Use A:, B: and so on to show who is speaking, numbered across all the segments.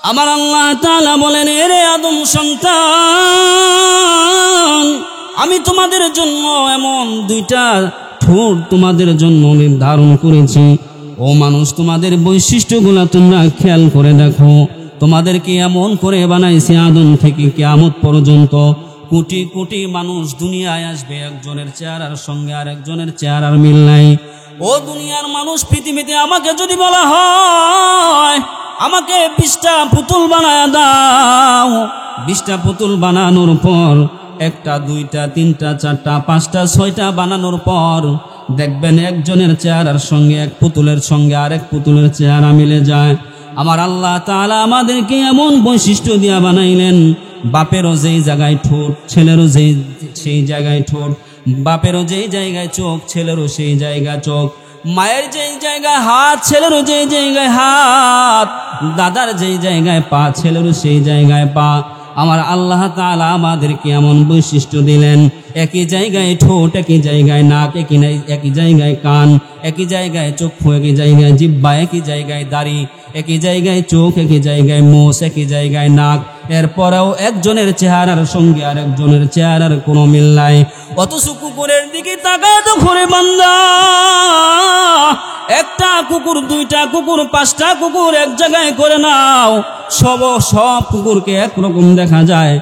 A: আমার আল্লাহ তাআলা বলেন, এরে আদম সন্তান, আমি তোমাদের জন্য এমন দুইটা ঠোঁট তোমাদের জন্য নির্ধারণ করেছি। ও মানুষ, তোমাদের বৈশিষ্ট্যগুলো তোমরা খেয়াল করে দেখো। তোমাদেরকে এমন করে বানাইছি আদম থেকে কিয়ামত পর্যন্ত কোটি কোটি মানুষ দুনিয়ায় আসবে, একজনের চেহারার সঙ্গে আর একজনের চেহারার মিল নাই। ও দুনিয়ার মানুষ, পৃথিবীতে আমাকে যদি বলা হয় আমাকে 20টা পুতুল বানায় দাও, 20টা পুতুল বানানোর পর 1টা 2টা 3টা 4টা 5টা 6টা বানানোর পর দেখবেন একজনের চেহারার সঙ্গে এক পুতুলের সঙ্গে আরেক পুতুলের চেহারা মিলে যায়। আমার আল্লাহ তাআলা আমাদেরকে এমন বৈশিষ্ট্য দিয়া বানাইলেন, বাপেরও যেই জায়গায় ঠোঁট, ছেলেরও সেই জায়গায় ঠোঁট, বাপেরও যেই জায়গায় চোখ, ছেলেরও সেই জায়গায় চোখ, মায়ের যেই জায়গায় হাত, ছেলেরও যেই জায়গায় হাত, দাদার যেই জায়গায় পা, ছেলেরও সেই জায়গায় পা। আমার আল্লাহ তাআলা আমাদেরকে এমন বৈশিষ্ট্য দিলেন, একই জায়গায় ঠোঁট, একই জায়গায় নাক, একই জায়গায় কান, একই জায়গায় চক্ষু, একই জায়গায় জিহ্বা, একই জায়গায় দাড়ি, একই জায়গায় চোখ, একই জায়গায় মোষ, একই জায়গায় নাক। এরপরেও একজনের চেহারার সঙ্গে আর একজনের চেহারার কোনো মিল নাই। অথচ কুকুরের দিকে তাকায় তো ঘুরে বান্দা, একটা কুকুর, 2টা কুকুর, 5টা কুকুর এক জায়গায় করে নাও, সব কুকুরকে একরকম দেখা যায়।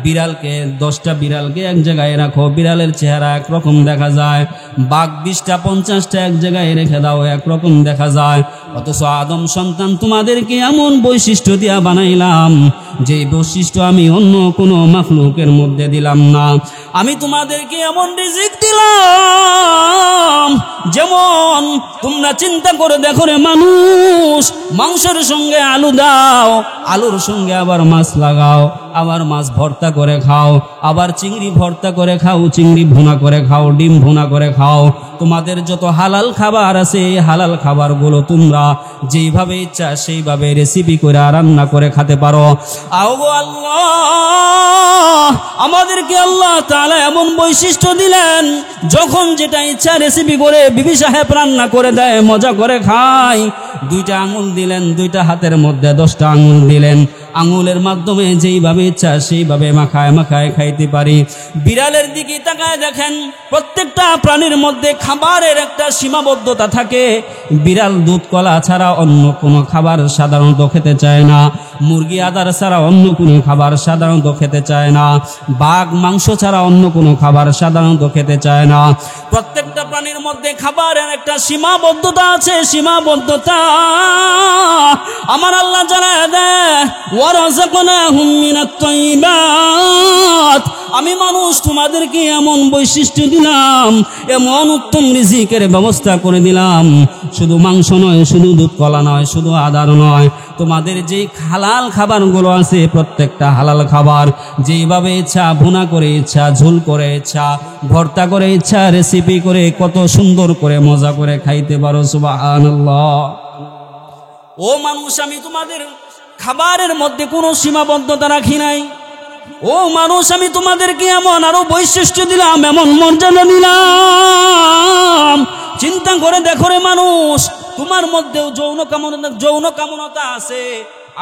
A: বিড়ালকে 10টা বিড়ালকে এক জায়গায় রাখো, বিড়ালের চেহারা একরকম দেখা যায়। বাঘ 20টা 50টা এক জায়গায় রেখে দাও, একরকম দেখা যায়। অথচ আদম সন্তান, তোমাদেরকে এমন বৈশিষ্ট্য দিয়া বানাইলাম যে বৈশিষ্ট্য আমি অন্য কোনো মাখলুকের মধ্যে দিলাম না। আমি তোমাদেরকে এমন রিজিক দিলাম, যেমন তোমরা চিন্তা করে দেখো রে মানুষ, মাংসের সঙ্গে আলু দাও, আলুর সঙ্গে আবার মাছ লাগাও, আবার মাছ ভর্তা করে খাও, আবার চিংড়ি ভর্তা করে খাও, চিংড়ি ভুনা করে খাও, ডিম ভুনা করে খাও। তোমাদের যত হালাল খাবার আছে, হালাল খাবারগুলো তোমরা যেইভাবে ইচ্ছা সেইভাবে রেসিপি করে রান্না করে খেতে পারো। আও আল্লাহ, আমাদেরকে আল্লাহ তাআলা এমন বৈশিষ্ট্য দিলেন, যখন যেটা ইচ্ছা রেসিপি করে বিবি সাহেব রান্না করে দেয়, মজা করে খায়। 2টা আঙুল দিলেন, 2টা হাতের মধ্যে 10টা আঙুল দিলেন, আঙুলের মাধ্যমে যেইভাবে ইচ্ছা সেইভাবে মাখায় মাখায় খাইতে পারি। বিড়ালের দিকে তাকায় দেখেন, প্রত্যেকটা প্রাণীর মধ্যে খাবারের একটা সীমাবদ্ধতা থাকে। বিড়াল দুধ কলা ছাড়া অন্য কোনো খাবার সাধারণত খেতে চায় না, মুরগি আদার ছাড়া অন্য কোনো খাবার সাধারণত খেতে চায় না, বাঘ মাংস ছাড়া অন্য কোনো খাবার সাধারণত খেতে চায় না। প্রত্যেকটা প্রাণীর মধ্যে খাবারের একটা সীমাবদ্ধতা আছে, সীমাবদ্ধতা আমার আল্লাহ জানায় দেয়, ওয়ারাযাকনাহুম মিনাত তাইয়্যিবাত। আমি মানুষ তোমাদেরকে এমন বৈশিষ্ট্য দিলাম, এমন উত্তম রিজিকের ব্যবস্থা করে দিলাম। শুধু মাংস নয়, শুধু দুধ কলা নয়, শুধু আদার নয়, তোমাদের যে হালাল খাবারগুলো আছে প্রত্যেকটা হালাল খাবার যেইভাবে ইচ্ছা, ভুনা করে ইচ্ছা, ঝোল করে ইচ্ছা, ভর্তা করে ইচ্ছা, রেসিপি করে কত সুন্দর করে মজা করে খাইতে পারো। সুবহানাল্লাহ। ও মানুষ, আমি তোমাদের খাবারের মধ্যে কোনো সীমাবদ্ধতা রাখি নাই। ও মানুষ, আমি তোমাদেরকে এমন আরো বৈশিষ্ট্য দিলাম, এমন মর্যাদা দিলাম। চিন্তা করে দেখো রে মানুষ, তোমার মধ্যেও যৌন কামনা আছে,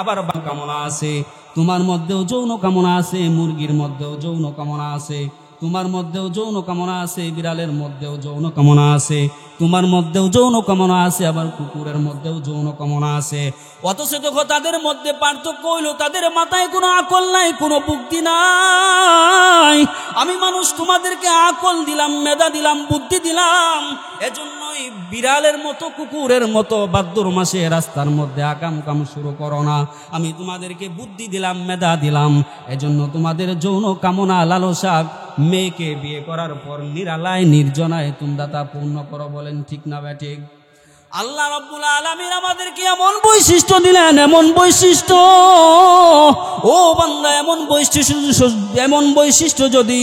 A: আবার কামনা আছে। তোমার মধ্যেও যৌন কামনা আছে, মুরগির মধ্যেও যৌন কামনা আছে, তোমার মধ্যেও যৌন কামনা আছে, বিড়ালের মধ্যেও যৌন কামনা আছে, তোমার মধ্যেও যৌন কামনা আছে, আবার কুকুরের মধ্যেও যৌন কামনা আছে। অথচ দেখো তাদের মধ্যে পার্থক্য হইল, তাদের মাথায় কোনো আকল নাই, কোনো বুদ্ধি নাই। আমি মানুষ তোমাদেরকে আকল দিলাম, মেধা দিলাম, বুদ্ধি দিলাম। এজন্যই বিড়ালের মতো, কুকুরের মতো ভাদ্র মাসে রাস্তার মধ্যে আকাম কাম শুরু করো না। আমি তোমাদেরকে বুদ্ধি দিলাম, মেধা দিলাম, এজন্য তোমাদের যৌন কামনা লালসা মেয়েকে বিয়ে করার পর নিরালায় নির্জনায় তোমরা তা পূর্ণ করো। বলেন ঠিক না ব্যাঠিক? আল্লাহ রাব্বুল আলামিন আমাদেরকে এমন বৈশিষ্ট্য দিলেন, এমন বৈশিষ্ট্য, ও বান্দা, এমন বৈশিষ্ট্য যদি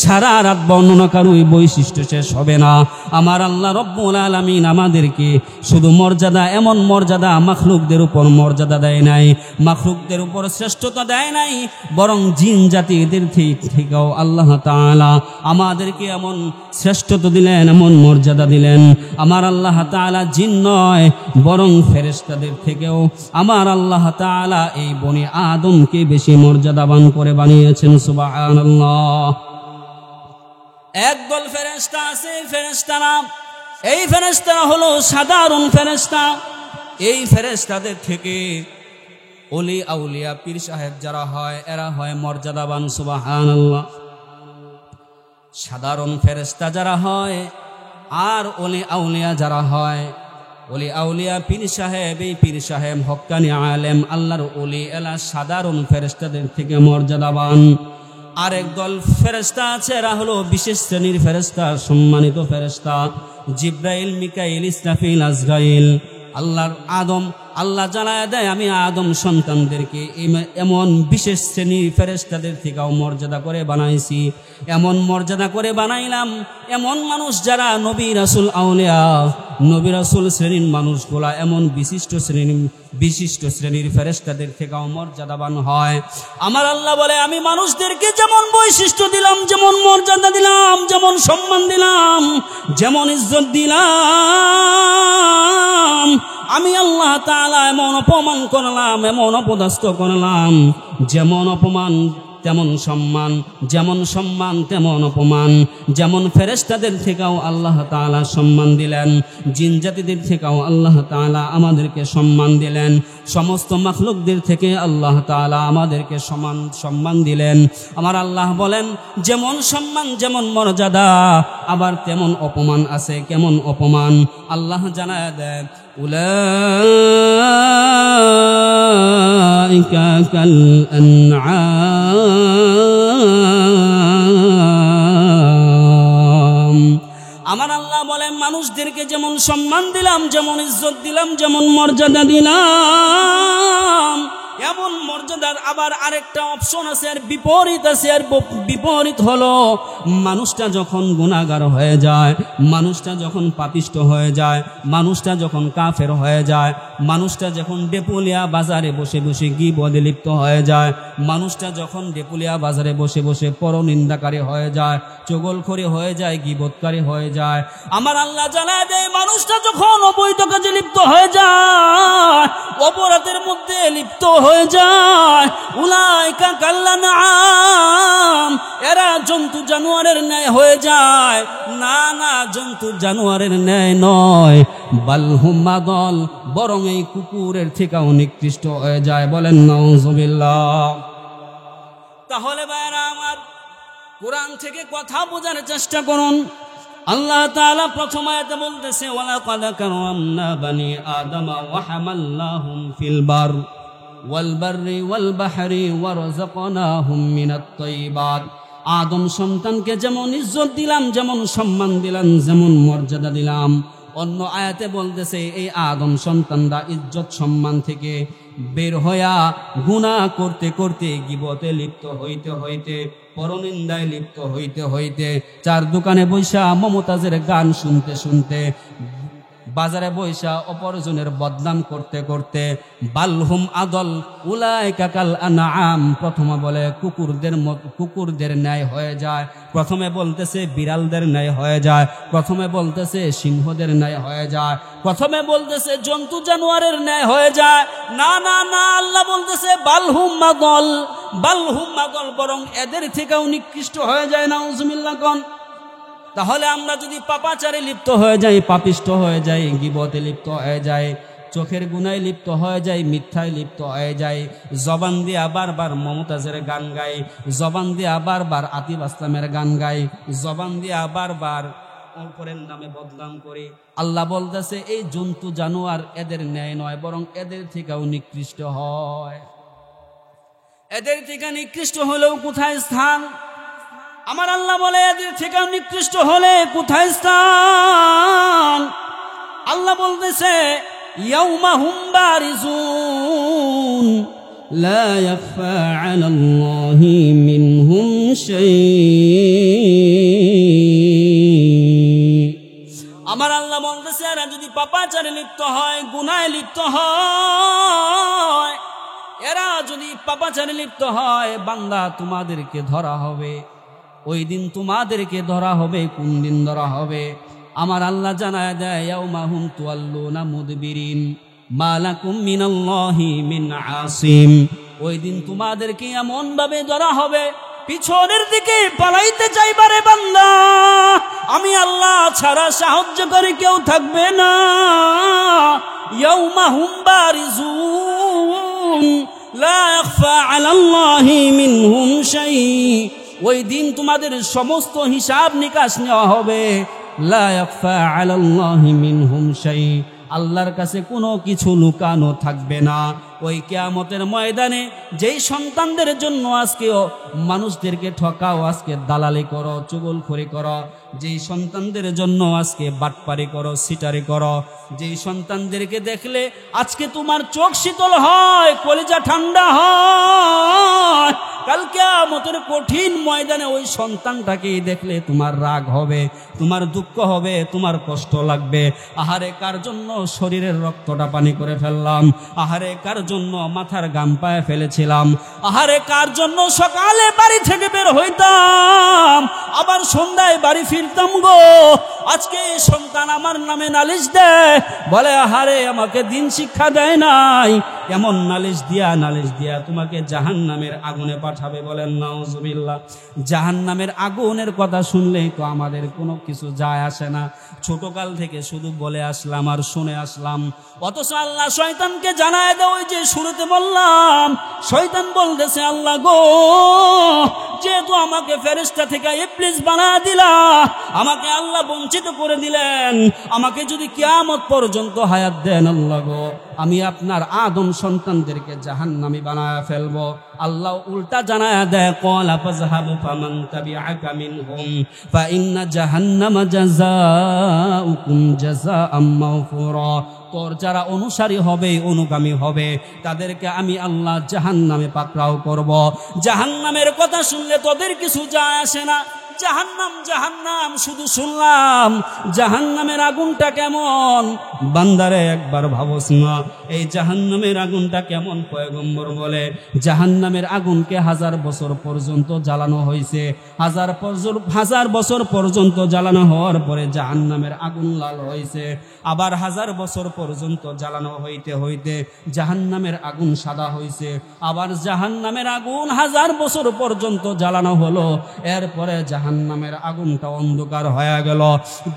A: সারা রাত বর্ণনা করো ওই বৈশিষ্ট্য শেষ হবে না। আমার আল্লাহ রাব্বুল আলামিন আমাদেরকে শুধু মর্যাদা, এমন মর্যাদা মাখলুকদের উপর মর্যাদা দেয় নাই, মাখলুকদের উপর শ্রেষ্ঠতা দেয় নাই, বরং জিন জাতিদের থেকেও আল্লাহ তাআলা আমাদেরকে এমন শ্রেষ্ঠতা দিলেন, এমন মর্যাদা দিলেন। আমার আল্লাহ তাআলা জিন নয়, বরং ফেরেশতাদের থেকেও আমার আল্লাহ তাআলা এই বনি আদমকে বেশি মর্যাদাবান করে বানিয়েছেন। সুবহানাল্লাহ। একদল ফেরেশতা আছে, এই ফেরেশতারা হলো সাধারণ ফেরেশতা। এই ফেরেশতাদের থেকে ওলি আউলিয়া পীর সাহেব যারা হয় এরা হয় মর্যাদাবান। সুবহানাল্লাহ। সাধারণ ফেরেশতা যারা হয় আর ওলি আউলিয়া যারা হয়, ওলি আউলিয়া পীর সাহেব, এই পীর সাহেব হক্কানি আলেম আল্লাহর ওলি, এরা সাধারণ ফেরেশতাদের থেকে মর্যাদাবান। আরেক দল ফেরেশতা আছে, এরা হলো বিশেষ শ্রেণীর ফেরেশতা, সম্মানিত ফেরেশতা। জিব্রাইল, মিকাইল, ইসরাফিল, আজরাইল। আল্লাহ জানায় দেয় আমি আদম সন্তানদেরকে এমন বিশেষ শ্রেণীর ফেরেশতাদের থেকেও মর্যাদা করে বানাইছি। এমন মর্যাদা করে বানাইলাম, এমন মানুষ যারা নবী রাসূল আউলিয়া, নবী রাসূল শ্রেণীর মানুষগুলা এমন বিশিষ্ট শ্রেণীর ফেরেশতাদের থেকেও মর্যাদাবান হয়। আমার আল্লাহ বলে আমি মানুষদেরকে যেমন বৈশিষ্ট্য দিলাম, যেমন মর্যাদা দিলাম, যেমন সম্মান দিলাম, যেমন ইজ্জত দিলাম, আমি আল্লাহ তাআলা এমন অপমান করলাম, এমন অপদস্থ করলাম, যেমন অপমান তেমন সম্মান, যেমন সম্মান তেমন অপমান। যেমন ফেরেশতাদের থেকেও আল্লাহ তাআলা সম্মান দিলেন, জিন জাতিদের থেকেও আল্লাহ তাআলা আমাদেরকে সম্মান দিলেন, সমস্ত মাখলুকদের থেকে আল্লাহ তাআলা আমাদেরকে সম্মান দিলেন। আমার আল্লাহ বলেন যেমন সম্মান যেমন মর্যাদা, আবার তেমন অপমান আছে। কেমন অপমান? আল্লাহ জানায় দেয় উলাইকা কাল আনআম। আমার আল্লাহ বলেন মানুষদেরকে যেমন সম্মান দিলাম, যেমন ইজ্জত দিলাম, যেমন মর্যাদা দিলাম, এমন মর্যাদার আবার আরেকটা অপশন আছে, আর বিপরীত আছে। আর বিপরীত হলো মানুষটা যখন গুনাহগার হয়ে যায়, মানুষটা যখন পাপিষ্ট হয়ে যায়, মানুষটা যখন কাফের হয়ে যায়, মানুষটা যখন ডেপুলিয়া বাজারে বসে বসে গীবতে লিপ্ত হয়ে যায়, মানুষটা যখন ডেপুলিয়া বাজারে বসে বসে পরনিন্দাকারী হয়ে যায়, চগলখড়ি হয়ে যায়, গীবতকারী হয়ে যায়, আমার আল্লাহ জানায় দেয় মানুষটা যখন অবৈধ কাজে লিপ্ত হয়ে যায়, অপরাধের মধ্যে লিপ্ত হয়ে যায়, উলাইকা কাল আনআম, এরা জন্তু জানোয়ারের ন্যায় হয়ে যায়। না না, জন্তু জানোয়ারের ন্যায় নয়, বাল হুম আদল, বরং এই কুকুরের থেকেও নিকৃষ্ট হয়ে যায়। বলেন নাউজুবিল্লাহ। তাহলে ভাইরা আমার, কোরআন থেকে কথা বোঝার চেষ্টা করুন। আল্লাহ তাআলা প্রথম আয়াতে বলতেছে ওয়ালাকাদ কাররামনা বানি আদম ওয়া হামালনাহুম ফিল বার ওয়াল বাররি ওয়াল বাহরি ওয়ারযাকনাহুম মিনাত তাইয়্যিবাত। আদম সন্তানকে যেমন ইজ্জত দিলাম, যেমন সম্মান দিলাম, যেমন মর্যাদা দিলাম, অন্য আয়াতে বলতেছে এই আদম সন্তানরা ইজ্জত সম্মান থেকে বের হইয়া গুনাহ করতে করতে, গীবতে লিপ্ত হইতে হইতে, পরনিন্দায় লিপ্ত হইতে হইতে, চার দোকানে বৈশা মমতাজের গান শুনতে শুনতে, বাজারে বৈশা অপরজনের বদনাম করতে করতে, বালহুম আদল উলাইকা কাল আনআম, প্রথমে বলে কুকুরদের ন্যায় হয়ে যায়, প্রথমে বলতেছে বিড়ালদের ন্যায় হয়ে যায়, প্রথমে বলতেছে সিংহদের ন্যায় হয়ে যায়, প্রথমে বলতেছে জন্তু জানোয়ারের ন্যায় হয়ে যায়। না না না, আল্লাহ বলতেছে বালহুম আদল, বরং এদের থেকেও নিকৃষ্ট হয়ে যায়। নাউজুবিল্লাহ কোন। তাহলে আমরা যদি পাপাচারে লিপ্ত হয়ে যাই, পাপিষ্ট হয়ে যাই, গীবতে লিপ্ত হয়ে যাই, চোখের গুনায় লিপ্ত হয়ে যাই, মিথ্যায় লিপ্ত হয়ে যাই, জবান দিয়ে বারবার মমতাজের গান গাই, জবান দিয়ে বারবার আতিফ আসলামের গান গাই, জবান দিয়ে বারবার অপরের নামে বদনাম করি, আল্লাহ বলতেছে এই জন্তু জানোয়ার এদের ন্যায় নয়, বরং এদের থেকেও নিকৃষ্ট হয়। এদের থেকে নিকৃষ্ট হলেও কোথায় স্থান? আমার আল্লাহ বলে এদের থেকে নিকৃষ্ট হলে কোথায় স্থান? আল্লাহ বলতেছে ইয়াউমা হুম বারিজুন লা ইয়াখফা আলাল্লাহি মিনহুম শাই। আমার আল্লাহ বলতেছে এরা যদি পাপাচারে লিপ্ত হয়, গুনাহে লিপ্ত হয়, এরা যদি পাপাচারে লিপ্ত হয়, বান্দা তোমাদেরকে ধরা হবে। ওই দিন তোমাদেরকে ধরা হবে। কোন দিন ধরা হবে? আমার আল্লাহ জানায় দেয় ইয়াউমা হুম তুয়াল্লুনা মুদবিরিন মা লাকুম মিনাল্লাহি মিন আসিম। ওই দিন তোমাদেরকে এমন ভাবে ধরা হবে পিছনের দিকে পালাইতে চাইবারে বান্দা, আমি আল্লাহ ছাড়া সাহায্যকারী কেউ থাকবে না। ইয়াউমা হুম বারিজুন লা ইয়াখফা আলাল্লাহি মিনহুম শাই। ওই দিন তোমাদের সমস্ত হিসাব নিকাশ নেওয়া হবে। লা ইয়াখফা আলাল্লাহি মিনহুম শাই, আল্লাহর কাছে কোনো কিছু লুকানো থাকবে না। ওই কিয়ামতের ময়দানে যেই সন্তানদের জন্য আজকে মানুষদেরকে ঠকাও, আজকে দালালি করো, চুগলখড়ি করো, যেই সন্তানদের জন্য আজকে বাটপারি করো, সিটারি করো, যেই সন্তানদেরকে দেখলে আজকে তোমার চোখ শীতল হয়, কলিজা ঠান্ডা হয়, কাল কিয়ামতের কঠিন ময়দানে ওই সন্তানটাকে দেখলে তোমার রাগ হবে, তোমার দুঃখ হবে, তোমার কষ্ট লাগবে। আহারে কার জন্য শরীরের রক্তটা পানি করে ফেললাম, আহারে কার জন্য মাথার গাম পায়ে ফেলেছিলাম, আহারে কার জন্য সকালে বাড়ি থেকে বের হইতাম আবার সন্ধ্যায় বাড়ি ফিরতাম গো। আজকে এই সন্তান আমার নামে নালিশ দেয়, বলে আহারে আমাকে দিন শিক্ষা দেয় নাই। এমন নালিশ দিয়া তোমাকে জাহান্নামের আগুনে পাঠাবে। বলেন নাউজুবিল্লাহ। জাহান্নামের আগুনের কথা শুনলেই তো আমাদের কোনো কিছু যায় আসে না। ছোটকাল থেকে শুধু বলে আসলাম আর শুনে আসলাম, অথচ আল্লাহ শয়তানকে জানায় দেয়। ওই যে শুরুতে বললাম, শয়তান বলতেছে আল্লাহ গো, যেহেতু আমাকে ফেরেশতা থেকে ইবলিস বানায়া দিলা, আমাকে আল্লাহ বঞ্চিত করে দিলেন, আমাকে যদি কিয়ামত পর্যন্ত হায়াত দেন আল্লাহ গো, আমি আপনার আদম সন্তানদেরকে জাহান্নামী বানায়া ফেলবো। আল্লাহ উল্টা জানায়া দেয়, ক্বালা ফাযহাবু ফামান তাবিআকা মিনহুম ফাইন্না জাহান্নামা জাযাউকুম জাযাআম মাগফুরা। তোর যারা অনুসারী হবে, অনুগামী হবে, তাদেরকে আমি আল্লাহ জাহান্নামে পাকড়াও করব। জাহান্নামের কথা শুনলে তোদের কিছু যায় আসে না। জাহান্নাম জাহান্নাম শুধু শুনলাম, জাহান্নামের আগুনটা কেমন বান্দারে একবার ভাবস না। এই জাহান্নামের আগুনটা কেমন? পয়গম্বর বলে জাহান্নামের আগুনকে 1000 বছর পর্যন্ত জ্বালানো হয়েছে। 1000 বছর পর্যন্ত জ্বালানো হওয়ার পরে জাহান্নামের আগুন লাল হয়েছে। আবার 1000 বছর পর্যন্ত জ্বালানো হইতে হইতে জাহান্নামের আগুন সাদা হয়েছে। আবার জাহান্নামের আগুন 1000 বছর পর্যন্ত জ্বালানো হলো, এরপরে জাহান্নামের আগুনটা অন্ধকার হয়ে গেল।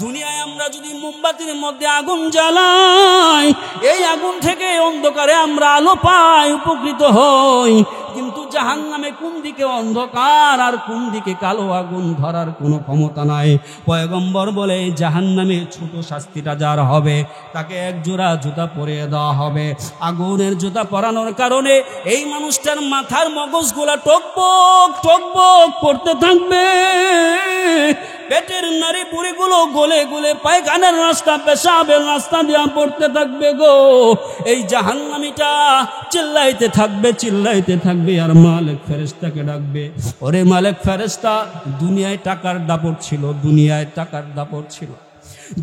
A: দুনিয়ায় আমরা যদি মোমবাতির মধ্যে আগুন জ্বালাই, এই আগুন থেকে অন্ধকারে আমরা আলো পাই, উপকৃত হই। কিন্তু জাহান্নামে কোন দিকে অন্ধকার আর কোন দিকে কালো আগুন ধরার কোনো ক্ষমতা নাই। পয়গম্বর বলে জাহান্নামে ছোট শাস্তিটা যার হবে, তাকে এক জোড়া জুতা পরিয়ে দেওয়া হবে। আগুনের জুতা পরানোর কারণে এই মানুষটার মাথার মগজগুলা টকবক টকবক করতে থাকবে, পেটের নাড়ি বুড়িগুলো গলে গলে পায়খানার রাস্তা, পেশাবের রাস্তা দিয়া পড়তে থাকবে গো। এই জাহান্নামীটা চিল্লাইতে থাকবে আর মালিক ফেরেশতাকে ডাকবে, ওরে মালিক ফেরেশতা, দুনিয়ায় টাকার দাপট ছিল,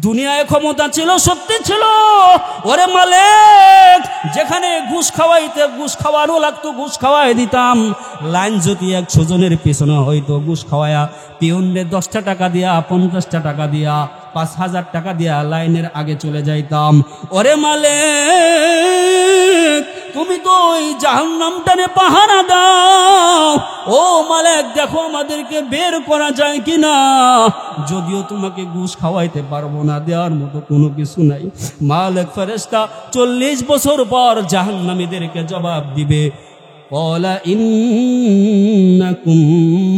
A: দুনিয়ায় ক্ষমতা ছিল, শক্তি ছিল, ওরে মালিক যেখানে ঘুষ খাওয়ানো লাগতো ঘুষ খাওয়াই দিতাম। লাইন যদি 100 জনের পিছনে হয়তো ঘুষ খাওয়ায়া পিয়নদের 10টা টাকা দিয়া, 50টা টাকা দিয়া, 5000 টাকা দিয়া লাইনের আগে চলে যাইতাম। ওরে মালিক তুমি তো ওই জাহান্নামটারে পাহারা দাও, ও মালিক দেখো আমাদেরকে বের করা যায় কিনা। যদিও তোমাকে ঘুষ খাওয়াইতে পারবো না, দেওয়ার মতো কোনো কিছু নাই। মালিক ফেরেশতা 40 বছর পর জাহান্নামীদেরকে জবাব দিবে, ক্বালা ইন্নাকুম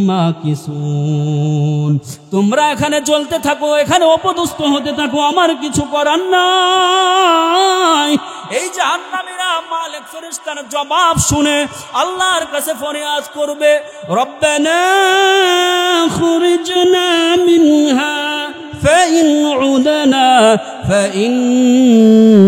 A: মাকিসুন, তোমরা এখানে জ্বলতে থাকো, এখানে অপদস্থ হতে থাকো, আমার কিছু করার নাই। এই জাহান্নামীরা মালিক ফেরেশতার জবাব শুনে আল্লাহর কাছে ফরিয়াদ করবে, রব্বানা খুরিজনা মিনহা ফাইন উদনা ফাইন্না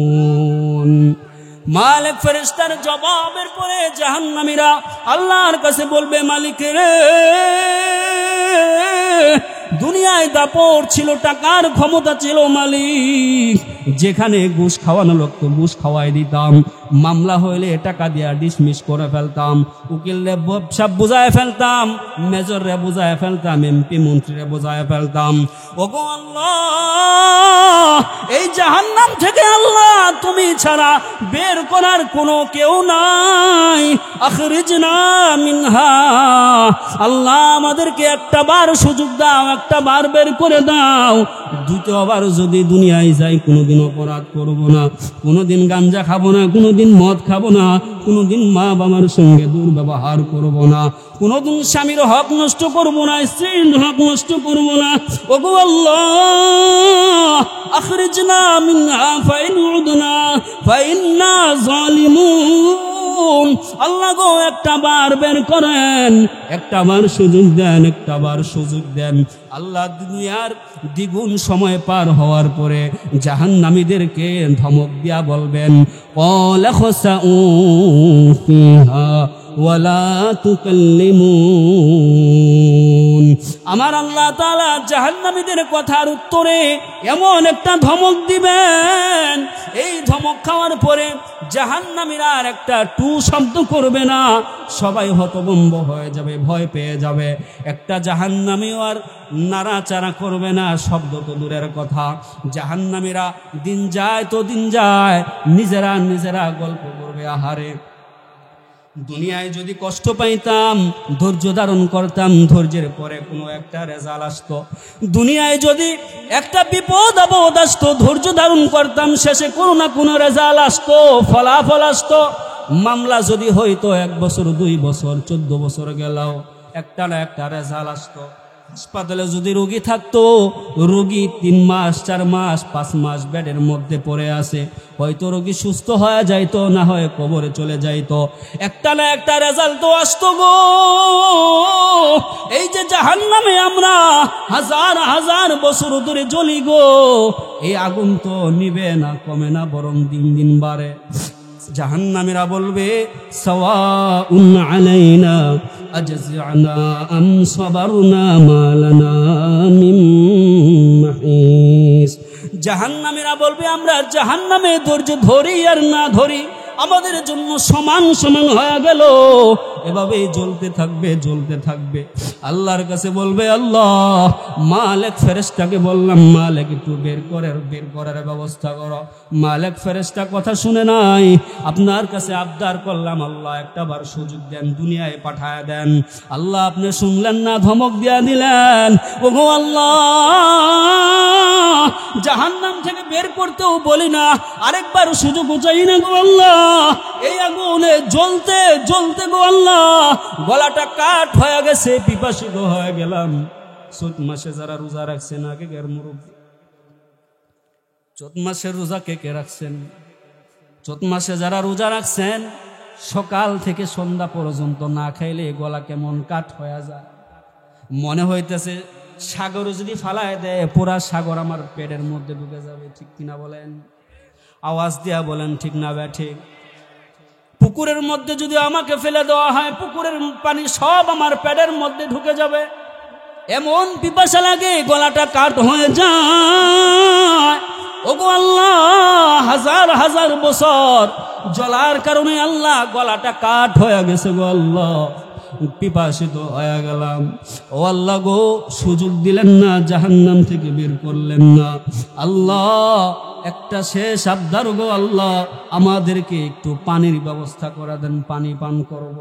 A: যালিমুন। মালিক ফেরেশতার জবাবের পরে জাহান্নামীরা আল্লাহর কাছে বলবে, মালিক রে, দুনিয়ায় দাপট ছিল, টাকার ক্ষমতা ছিল মালিক, যেখানে ঘুষ খাওয়ানো লাগতো ঘুষ খাওয়াই দিতাম, মামলা হইলে টাকা দিয়া ডিসমিস করে ফেলতাম, উকিলরে সব বুঝায় ফেলতাম, মেজররে বুঝায় ফেলতাম, এমপি মন্ত্রীরে বুঝায় ফেলতাম। ওগো আল্লাহ, এই জাহান্নাম থেকে আল্লাহ তুমি ছাড়া বের করার কোনো কেউ নাই। আখরিজনা মিনহা, আল্লাহ আমাদেরকে একটা বার সুযোগ দাও, একটা বার বের করে দাও। দ্বিতীয়বার যদি দুনিয়ায় যাই কোনোদিন অপরাধ করব না, কোনোদিন গাঞ্জা খাবো না, কোনোদিন মদ খাবো না, কোনোদিন মা বাবার সঙ্গে দুর্ব্যবহার করব না, কোনোদিন স্বামীর হক নষ্ট করব না, স্ত্রীর হক নষ্ট করব না। ওগো আল্লাহ, আখরিজনা মিনহা ফাইন উদনা ফাইন্না জালিমুন। আল্লাহ গো, একটা বার বের করেন, একটা বার সুযোগ দেন, একটা বার সুযোগ দেন। আল্লাহ দুনিয়ার দ্বিগুণ সময় পার হওয়ার পরে জাহান্নামীদেরকে ধমক দিয়া বলবেন, ক্বালা খসাউ ফিহা ওয়ালা তুকাল্লিমুন। আমার আল্লাহ তাআলা জাহান্নামীদের কথার উত্তরে এমন একটা ধমক দিবেন, এই ধমক খাওয়ার পরে জাহান্নামীরা আর একটা টু শব্দ করবে না, সবাই হতভম্ব হয়ে যাবে, ভয় পেয়ে যাবে। একটা জাহান্নামীও আর নাড়াচাড়া করবে না, শব্দ তো দূরের কথা। জাহান্নামীরা দিন যায় তো দিন যায়, নিজেরা নিজেরা গল্প করবে, আহারে দুনিয়ায় যদি কষ্ট পাইতাম ধৈর্য ধারণ করতাম, ধৈর্যের পরে কোনো একটা রেজাল্ট আসতো। দুনিয়ায় যদি একটা বিপদ আপদ আসতো, ধৈর্য ধারণ করতাম, শেষে কোনো না কোনো রেজাল্ট আসতো, ফলাফল আসতো। মামলা যদি হইতো 1 বছর 2 বছর 14 বছর গেলেও একটা না একটা রেজাল্ট আসতো। হাসপাতালে যদি রোগী থাকতো, রোগী 3 মাস 4 মাস 5 মাস বেডের মধ্যে পড়ে আছে, হয়তো রোগী সুস্থ হয়ে যাইতো, না হয় কবরে চলে যাইতো, একটা না একটা রেজাল্ট তো আসতো গো। এই যে জাহান্নামে আমরা হাজার হাজার বছর ধরে জ্বলি গো, এই আগুন তো নিবে না, কমে না, বরং দিন দিন বাড়ে। জাহান্নামীরা বলবে, সাওয়াউন আলাইনা আজযানা আম সাবারনা মা লানা মিন মাহিস। জাহান্নামীরা বলবে, আমরা জাহান্নামে ধৈর্য ধরি আর না ধরি আমাদের জন্য সমান সমান হয়ে গেল, এভাবেই জ্বলতে থাকবে জ্বলতে থাকবে। আল্লাহর কাছে বলবে, আল্লাহ মালিক ফেরেশতাকে বললাম, মালিক একটু বের করার ব্যবস্থা করো। মালিক ফেরেশতা কথা শুনে নাই, আপনার কাছে আবদার করলাম, আল্লাহ একটা বার সুযোগ দেন, দুনিয়ায় পাঠায় দেন। আল্লাহ আপনি শুনলেন না, ধমক দিয়া দিলেন। ওগো আল্লাহ, জাহান্নাম থেকে বের করতেও বলি না, আরেকবার সুযোগ চাই না গো আল্লাহ। এই আগুনে জ্বলতে জ্বলতে গো আল্লাহ গলাটা কাঠ হয়ে গেছে, পিপাসিত হয়ে গেলাম। চৈত মাসে যারা রোজা রাখছেন, আগে গের মুরব্বী, চৈত মাসের রোজা কে কে রাখছেন? চৈত মাসে যারা রোজা রাখছেন, সকাল থেকে সন্ধ্যা পর্যন্ত না খাইলে গলা কেমন কাঠ হয়ে যায়। মনে হইতেছে সাগর যদি ফালায় দেয়, পুরা সাগর আমার পেটের মধ্যে ঢুকে যাবে। ঠিক কিনা বলেন? আওয়াজ দিয়া বলেন ঠিক না ব্যাঠিক? পুকুরের মধ্যে যদি আমাকে ফেলে দেওয়া হয়, পুকুরের পানি সব আমার পেটের মধ্যে ঢুকে যাবে। এমন পিপাসা লাগে, গলাটা কাঠ হয়ে যায়। ওগো আল্লাহ, হাজার হাজার বছর জ্বলার কারণে আল্লাহ গলাটা কাঠ হয়ে গেছে গো আল্লাহ, পিপাসিত হয়ে গেলাম। ও আল্লাহ গো, সুযোগ দিলেন না, জাহান্নাম থেকে বের করলেন না। আল্লাহ একটা শেষ আবদার গো আল্লাহ, আমাদেরকে একটু পানির ব্যবস্থা করে দেন, পানি পান করব।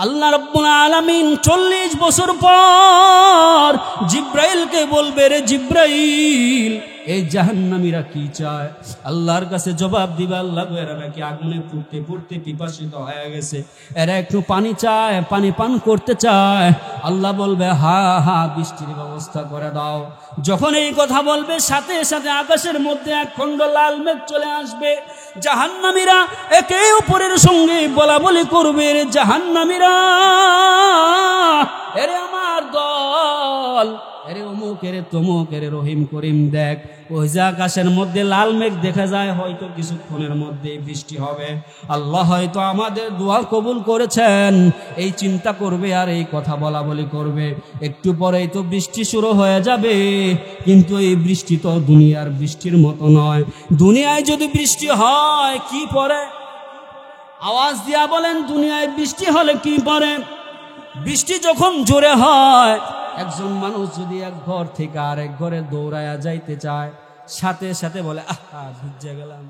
A: আল্লাহ রাব্বুল আলামিন 40 বছর পর জিব্রাইলকে বলবে, রে জিব্রাইল, এই জাহান্নামীরা কি চায়? আল্লাহর কাছে জবাব দিবে, আল্লাহ গো, এরা নাকি আগুনে পুড়তে পুড়তে পিপাসিত হয়ে গেছে, এরা একটু পানি চায়, পানি পান করতে চায়। আল্লাহ বলবে, হা হা, বৃষ্টির ব্যবস্থা করে দাও। যখন এই কথা বলবে, সাথে সাথে আকাশের মধ্যে এক খণ্ড লাল মেঘ চলে আসবে। জাহান্নামীরা একে অপরের সঙ্গে বলা বলি করবে, রে জাহান্নামীরা, এরে আমার দল, বল, এরে অমুক, এরে তমুক, এরে রহিম করিম, দেখ ওই যে আকাশের মধ্যে লাল মেঘ দেখা যায়, হয়তো কিছুক্ষণের মধ্যে বৃষ্টি হবে, আল্লাহ হয়তো আমাদের দোয়া কবুল করেছেন, এই চিন্তা করবে আর এই কথা বলা বলি করবে। একটু পরেই তো বৃষ্টি শুরু হয়ে যাবে, কিন্তু এই বৃষ্টি তো দুনিয়ার বৃষ্টির মতো নয়। দুনিয়ায় যদি বৃষ্টি হয় কি পরে? আওয়াজ দিয়া বলেন, দুনিয়ায় বৃষ্টি হলে কি পরে? বৃষ্টি যখন জোরে হয়, একজন মানুষ যদি এক ঘর থেকে আরেক ঘরে দৌড়ায়া যাইতে চায়, সাথে সাথে বলে আহা ভিজে গেলাম,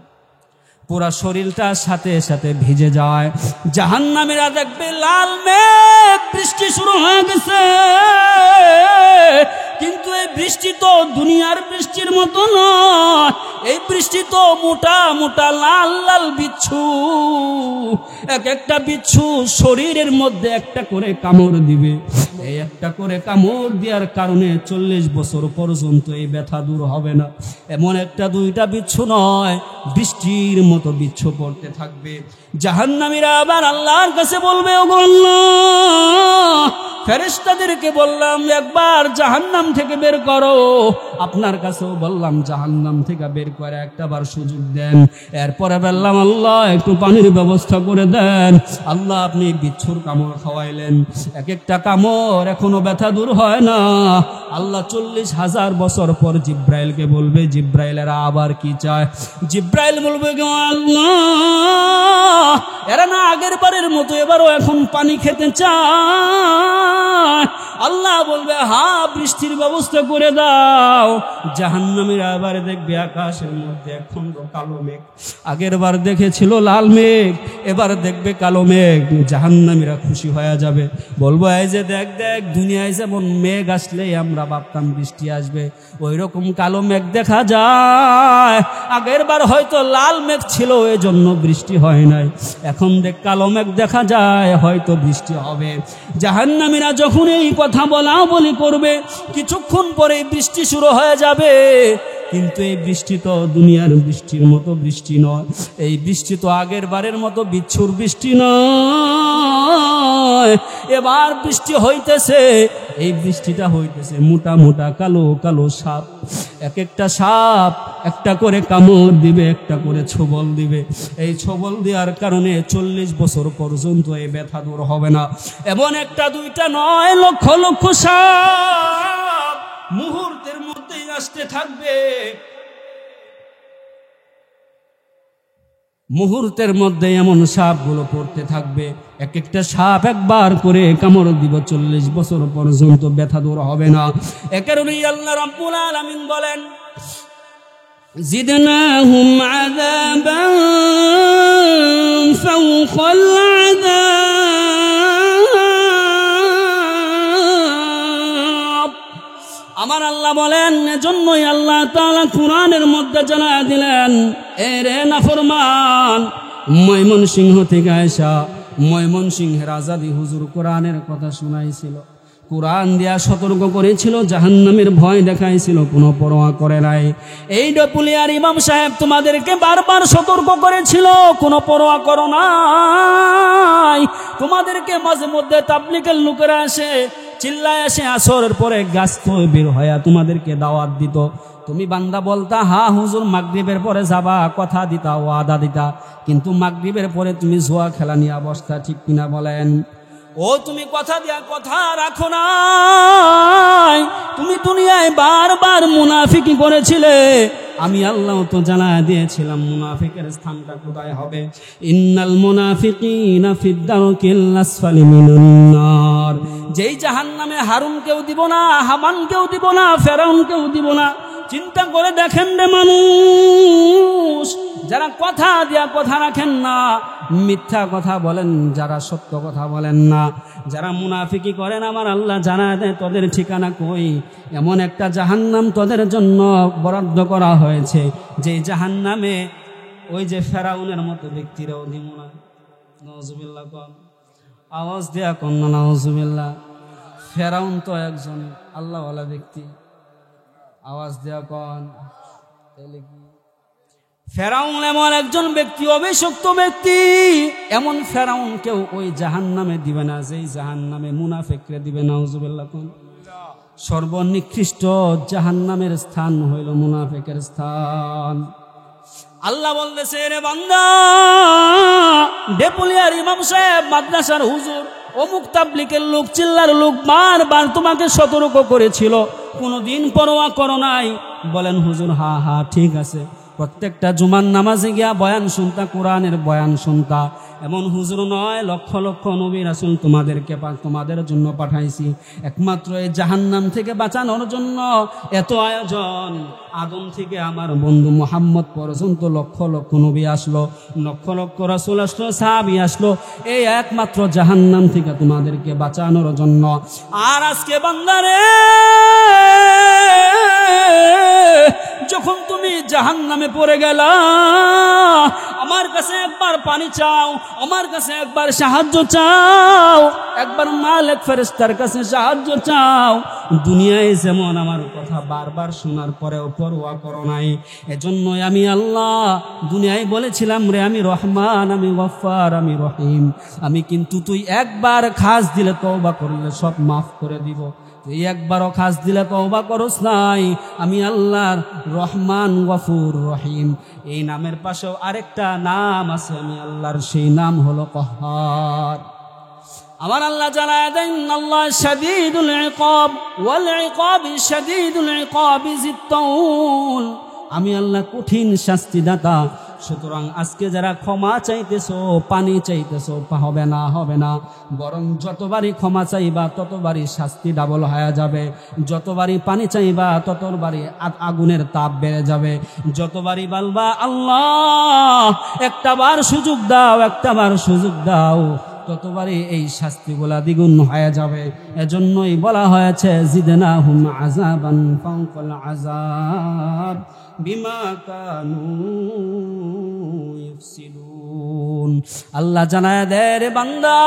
A: পুরা শরীরটা সাথে সাথে ভিজে যায়। জাহান্নামীরা দেখবে লাল মেঘ, বৃষ্টি শুরু হয়ে গেছে, কিন্তু এই বৃষ্টি তো দুনিয়ার বৃষ্টির মতো নয়। এই বৃষ্টি তো মোটা মোটা লাল লাল বিচ্ছু, এক একটা বিচ্ছু শরীরের মধ্যে একটা করে কামড় দিবে। এই একটা করে কামড় দেওয়ার কারণে 40 বছর পর্যন্ত এই ব্যথা দূর হবে না। এমন একটা দুইটা বিচ্ছু নয়, বৃষ্টির মতো বিচ্ছু পড়তে থাকবে। জাহান্নামীরা আবার আল্লাহর কাছে বলবে, ওগো আল্লাহ, ফেরেশতাদেরকে বললাম একবার জাহান্নাম থেকে বের করো, আপনার কাছেও বললাম জাহান্নাম থেকে বের করে একটাবার সুযোগ দেন। এরপরে বললাম আল্লাহ একটু পানির ব্যবস্থা করে দেন। আল্লাহ আপনি বিচ্ছুর কামড় খাওয়াইলেন, এক একটা কামড় এখনো ব্যথা দূর হয় না। আল্লাহ 40,000 বছর পর জিব্রাইলকে বলবে, জিব্রাইলেরা আবার কি চায়? জিব্রাইল বলবে, গো আল্লাহ, এরা না আগের বারের মতো এবারও এখন পানি খেতে চায়। আল্লাহ বলবে, হ্যাঁ বৃষ্টির ব্যবস্থা করে দাও। জাহান্নামীরা আবার দেখবে আকাশের মধ্যে এখন কালো মেঘ, আগের বার দেখেছিল লাল মেঘ, এবার দেখবে কালো মেঘ। জাহান্নামীরা খুশি হয়ে যাবে, বলবো এই যে দেখ দেখ, দুনিয়ায় যেমন মেঘ আসলে আমরা ভাবতাম বৃষ্টি আসবে, ওই রকম কালো মেঘ দেখা যায়। আগের বার হয়তো লাল মেঘ ছিল, এই জন্য বৃষ্টি হয় নাই, এখন দেখ কালো মেঘ দেখা যায়, হয়তো বৃষ্টি হবে। জাহান্নামীরা যখন এই কথা বলা বলি করবে, কিছুক্ষণ পরে বৃষ্টি শুরু হয়ে যাবে। কিন্তু এই বৃষ্টি তো দুনিয়ার বৃষ্টির মতো বৃষ্টি নয়, এই বৃষ্টি তো আগের বারের মতো বিচ্ছুর বৃষ্টি নয়। এবার বৃষ্টি হইতেছে, এই বৃষ্টিটা হইতেছে মোটা মোটা কালো কালো সাপ। এক একটা সাপ একটা করে কামড় দিবে, একটা করে ছোবল দিবে। এই ছোবল দেওয়ার কারণে 40 বছর পর্যন্ত এই ব্যথা দূর হবে না। এমন একটা দুইটা নয়, লক্ষ লক্ষ সাপ মুহূর্তের মধ্যেই আসতে থাকবে, মুহূর্তের মধ্যে এমন সাপগুলো পড়তে থাকবে। এক একটা সাপ একবার করে কামড় দিব, 40 বছর পর্যন্ত ব্যথা দূর হবে না। এ কারণেই আল্লাহ রাব্বুল আলামিন বলেন, জিদনাহুম আযাবান ফাওকাল আযাব। আমার আল্লাহ বলেন, এজন্যই আল্লাহ তাআলা কুরআনের মধ্যে জানায় দিলেন, এরে নাফরমান, ময়মনসিংহ থেকে আয়েশা, ময়মনসিংহের আজাদি হুজুর কোরআনের কথা শুনাইছিল, কোরআন দিয়া সতর্ক করেছিল, জাহান্নামের ভয় দেখাইছিল, কোনো পরোয়া করে নাই। এই ডপুলিয়ার ইমাম সাহেব তোমাদেরকে বারবার সতর্ক করেছিল, কোনো পরোয়া করো নাই। তোমাদেরকে মাঝে মধ্যে তাবলীগের লোকেরা আসে, চিল্লায় আসে, আসরের পরে গাছ তো বের হইয়া তোমাদেরকে দাওয়াত দিত, তুমি বান্দা বলতা হ্যাঁ হুজুর মাগরিবের পরে যাবা, কথা দিতা, ওয়াদা দিতা, কিন্তু মাগরিবের পরে তুমি জুয়া খেলা নিয়ে অবস্থা, ঠিক কিনা বলেন? ও তুমি কথা দিয়া কথা রাখো নাই, তুমি দুনিয়ায় বারবার মুনাফিকি করেছিলে, আমি আল্লাহ তো জানায় দিয়েছিলাম মুনাফিকের স্থানটা কোথায় হবে। ইন্নাল মুনাফিকিনা ফিদ দারকিল আসফালি মিনান নার। যেই জাহান্নামে হারুনকেও দিব না, হামানকেও দিব না, ফেরাউনকেও দিব না। চিন্তা করে দেখেন রে মানুষ, যারা কথা দিয়া কথা রাখেন না, মিথ্যা কথা বলেন, যারা সত্য কথা বলেন না, যারা মুনাফিকি করেন, আমার আল্লাহ জানায় দেয় তোদের ঠিকানা কই। এমন একটা জাহান্নাম তোদের জন্য বরাদ্দ করা হয়েছে, যে জাহান্নামে ওই যে ফেরাউনের মতো ব্যক্তিরাও দিব না। নাউজুবিল্লাহ কোন, আওয়াজ দেয়া কোন না নাউজুবিল্লাহ। ফেরাউন তো একজন আল্লাহওয়ালা ব্যক্তি, আওয়াজ দেয়া কোন। তাহলে কি ফেরাউন এমন একজন ব্যক্তি, অভিশপ্ত ব্যক্তি, এমন ফেরাউন কেউ ওই জাহান্নামে দিবে না যেই জাহান্নামে মুনাফিকরে দিবে। নাউজুবিল্লাহ কোন। সর্বনিকৃষ্ট জাহান্নামের স্থান হইল মুনাফিকের স্থান। আল্লাহ বলতেছে, রে বান্দা, ডেপুলিয়ার ইমাম সাহেব, মাদ্রাসার হুজুর, অমুক তাবলিকের লোক, চিল্লার লোক বারবার তোমাকে সতর্ক করেছিল, কোনোদিন পরোয়া করো নাই। বলেন হুজুর, হা হা ঠিক আছে, প্রত্যেকটা জুমার নামাজে গিয়া বয়ান শুনতা, কোরআনের বয়ান শুনতা। এমন হুজুর নয়, লক্ষ লক্ষ নবী রাসূল তোমাদের জন্য পাঠাইছি, একমাত্র এই জাহান্নাম থেকে বাঁচানোর জন্য। এত আয়োজন, আদম থেকে আমার বন্ধু মুহাম্মদ পর্যন্ত লক্ষ লক্ষ নবী আসলো, লক্ষ লক্ষ রাসূল আসলো, সাহাবী আসলো, এই একমাত্র জাহান্নাম থেকে তোমাদেরকে বাঁচানোর জন্য। আর আজকে বান্দারে, যখন তুমি জাহান্নামে পড়ে গেলা, আমার কাছে একবার পানি চাও, আমার কাছে একবার সাহায্য চাও, একবার মালিক ফেরেশতার কাছে সাহায্য চাও। দুনিয়ায় যেমন আমার কথা বারবার শোনার পরেও পরোয়া করো নাই। এজন্যই আমি আল্লাহ দুনিয়ায় বলেছিলাম, রে আমি রহমান, আমি গফফার, আমি রহিম, আমি কিন্তু তুই একবার খাস দিলে, তওবা করলে সব মাফ করে দিব। তুই একবারও খাস দিলে তওবা করস নাই, আমি আল্লাহর রহমান, গফুর, রহিম, এই নামের পাশেও আরেকটা নাম আছে আমি আল্লাহর, সেই নাম হলো কহ্হার। আমার আল্লাহ জানায় দেন, আল্লাহ শাদীদুল ইকাব ওয়াল ইকাবি শাদীদুল ইকাবি জিত্তাউল, আমি আল্লাহ কঠিন শাস্তিদাতা। সুতরাং আজকে যারা ক্ষমা চাইতেছো, পানি চাইতেছো, হবে না, হবে না, বরং যতবারই ক্ষমা চাইবা ততবারই শাস্তি ডাবল হয়ে যাবে, যতবারই পানি চাইবা ততবারই আগুনের তাপ বেড়ে যাবে, যতবারই বলবা আল্লাহ একটাবার সুযোগ দাও, একটাবার সুযোগ দাও, ততবারই এই শাস্তিগুলা দ্বিগুণ হয়ে যাবে। এজন্যই বলা হয়েছে, জিদনাহুম আযাবান ফাওকাল আযাব বিমা কানু ইফসিদুন। আল্লাহ জানায় দেয়, রে বান্দা,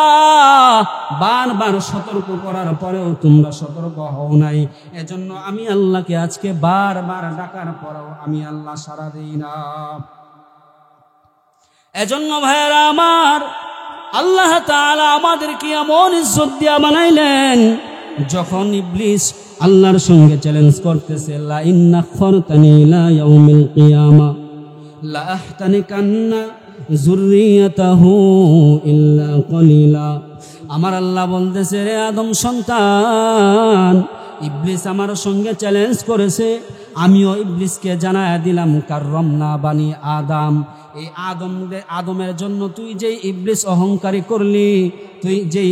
A: বারবার সতর্ক করার পরেও তোমরা সতর্ক হও নাই। এজন্য আমি আল্লাহকে আজকে বারবার ডাকার পরেও আমি আল্লাহ সাড়া দেই না। এজন্য ভাইয়েরা আমার, আল্লাহ তাআলা আমাদেরকে এমন ইজ্জত দিয়া বানাইলেন, যখন ইবলিস আল্লাহর সঙ্গে চ্যালেঞ্জ করতেছে, লা ইন্না খরতানি ইলা ইয়াউমিল কিয়ামা লা আহতানিকান্না যুররিয়াতাহু ইল্লা কলিলা। আমার আল্লাহ বলতেছে, রে আদম সন্তান, ইবলিস আমার সঙ্গে চ্যালেঞ্জ করেছে, আমিও ইবলিসকে জানায়া দিলাম, কাররামনা বানি আদম, এই আদমের জন্য তুই যেই ইবলিস অহংকারী করলি, তুই যেই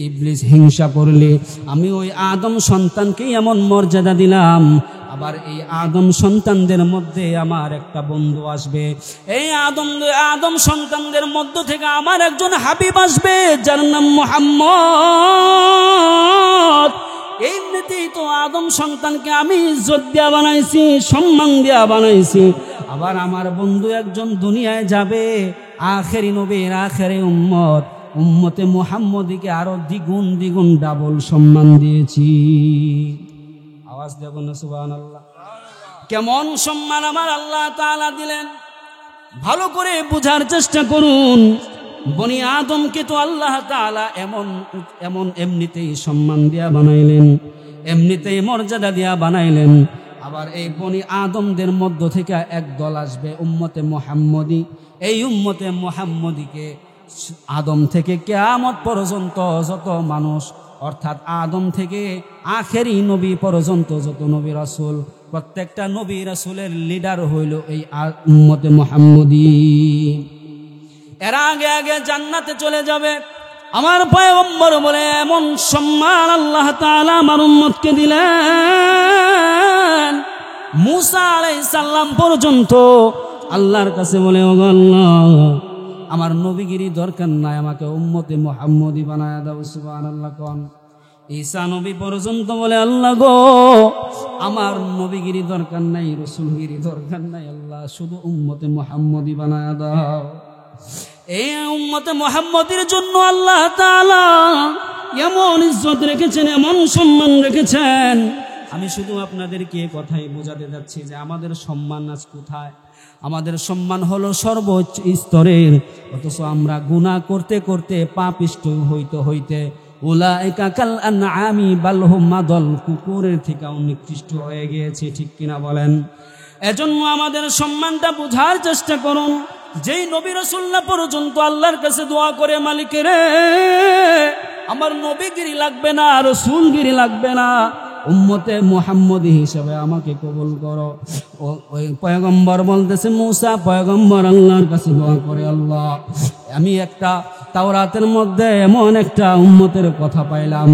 A: ইবলিস হিংসা করলি, আমি ওই আদম সন্তানকে এমন মর্যাদা দিলাম। আবার এই আদম সন্তানদের মধ্যে আমার একটা বন্ধু আসবে, এই আদম সন্তানদের মধ্য থেকে আমার একজন হাবিব আসবে, যার নাম মুহাম্মদ। এমনিতেই তো আদম সন্তানকে আমি ইজ্জত দিয়া বানাইছি, সম্মান দিয়া বানাইছি। আবার আমার বন্ধু একজন দুনিয়ায় যাবে, আখেরি নবীর আখেরি উম্মতে মুহাম্মদীকে আরো দ্বিগুণ দ্বিগুণ ডাবল সম্মান দিয়েছি। আওয়াজ দেব না সুবহানাল্লাহ। কেমন সম্মান আমার আল্লাহ তাআলা দিলেন, ভালো করে বোঝার চেষ্টা করুন। বনি আদমকে তো আল্লাহ তাআলা এমনিতেই সম্মান দিয়া বানাইলেন, এমনিতেই মর্যাদা দিয়া বানাইলেন। আবার এই বনি আদমদের মধ্য থেকে এক দল আসবে, উম্মতে মুহাম্মদী। এই উম্মতে মুহাম্মদীকে আদম থেকে কিয়ামত পর্যন্ত যত মানুষ, অর্থাৎ আদম থেকে আখেরি নবী পর্যন্ত যত নবী রাসূল, প্রত্যেকটা নবী রাসূলের লিডার হইল এই উম্মতে মুহাম্মদী। এর আগে আগে জান্নাতে চলে যাবে। আমার পয়গম্বর বলে, এমন সম্মান আল্লাহ তাআলা আমার উম্মতকে দিলেন, মুসা আলাইহিস সালাম পর্যন্ত আল্লাহর কাছে বলে, ও আল্লাহ, আমার নবীগিরি দরকার নাই, আমাকে উম্মতে মুহাম্মদী বানায়া দাও। সুবহানাল্লাহ। কোন ঈসা নবী পর্যন্ত বলে, আল্লাহ গো, আমার নবীগিরি দরকার নাই, রাসূলগিরি দরকার নাই, আল্লাহ শুধু উম্মতে মুহাম্মদী বানায়া দাও। এই উম্মতে মুহাম্মদীর জন্য আল্লাহ তাআলা এমন ইজ্জত রেখেছেন, এমন সম্মান রেখেছেন। আমি শুধু আপনাদেরকে কথাই বোঝাতে যাচ্ছি যে আমাদের সম্মান আজ কোথায়। আমাদের সম্মান হলো সর্বোচ্চ স্তরের, অথচ আমরা গুনাহ করতে করতে পাপিষ্ঠ হইতে হইতে উলাইকা কাল আনআমি বাল হুম আদল, কুকুরের থেকেও নিকৃষ্ট হয়ে গিয়েছে। ঠিক কিনা বলেন? এজন্য আমাদের সম্মানটা বোঝার চেষ্টা করুন। যেই নবী রাসূলুল্লাহ পর্যন্ত আল্লাহর কাছে দোয়া করে, মালিক রে আমার নবীগিরি লাগবে না, রাসূলগিরি লাগবে না, উম্মতে মুহাম্মদী হিসেবে আমাকে কবুল করো। ওই পয়গম্বর বলতেছে, মুসা পয়গম্বর আল্লাহর কাছে দোয়া করে, আল্লাহ আমি একটা তাওরাতের মধ্যে এমন একটা উম্মতের কথা পাইলাম,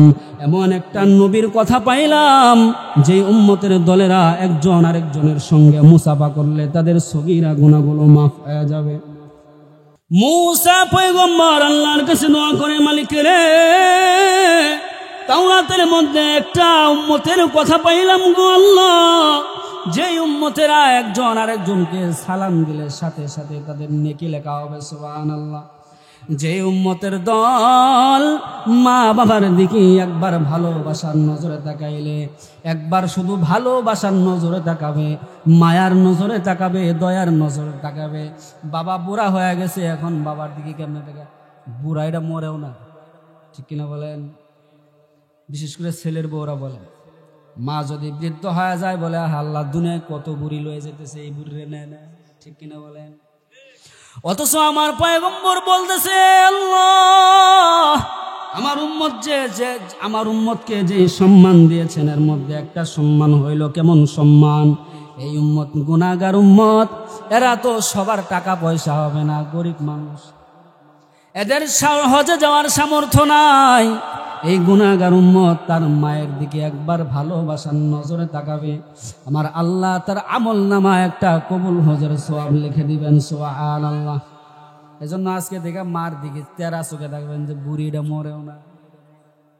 A: এমন একটা নবীর কথা পাইলাম, যে উম্মতের দলেরা একজন আরেকজনের সঙ্গে মুসাফা করলে তাদের সগীরা গুনাহগুলো মাফ হয়ে যাবে। মুসা পয়গম্বর আল্লাহর কাছে দোয়া করে, মালিক রে তাওরাতের মধ্যে একটা উম্মতের কথা পাইলাম গো আল্লাহ, যে উম্মতেরা একজন আরেকজনকে সালাম দিলে সাথে সাথে তাদের নেকি লেখা হবে, সুবহানাল্লাহ। যে উম্মতের দল মা বাবার দিকে একবার ভালোবাসার নজরে তাকাইলে, একবার শুধু ভালোবাসার নজরে তাকাবে, মায়ার নজরে তাকাবে, দয়ার নজরে তাকাবে। বাবা বুড়া হয়ে গেছে, এখন বাবার দিকে কেমনে তাকায়? বুড়া এটা মরেও না, ঠিক কিনা বলেন? বিশেষ করে ছেলের বউরা বলে, মা যদি বৃদ্ধ হয়ে যায় বলে, আল্লাহ দুনিয়ায় কত বুড়ি লয়ে যেতেছে, এই বুড়ি নেয় না, ঠিক কিনা বলেন? অথচ আমার পয়গম্বর বলতেছে, আল্লাহ আমার উম্মত যে আমার উম্মতকে যে সম্মান দিয়েছেন, এর মধ্যে একটা সম্মান হইল, কেমন সম্মান? এই উম্মত গুনাহগার উম্মত, এরা তো সবার টাকা পয়সা হবে না, গরিব মানুষ, এদের হজে যাওয়ার সামর্থ্য নাই। এই গুনাহগার উম্মত তার মায়ের দিকে একবার ভালোবাসার নজরে তাকাবে, আমার আল্লাহ তার আমল নামা একটা কবুল হজের সওয়াব লিখে দিবেন, সুবহানাল্লাহ। এজন্য আজকে দেখে মার দিকে তেরা চোখে থাকবেন, যে বুড়িটা মরেও না,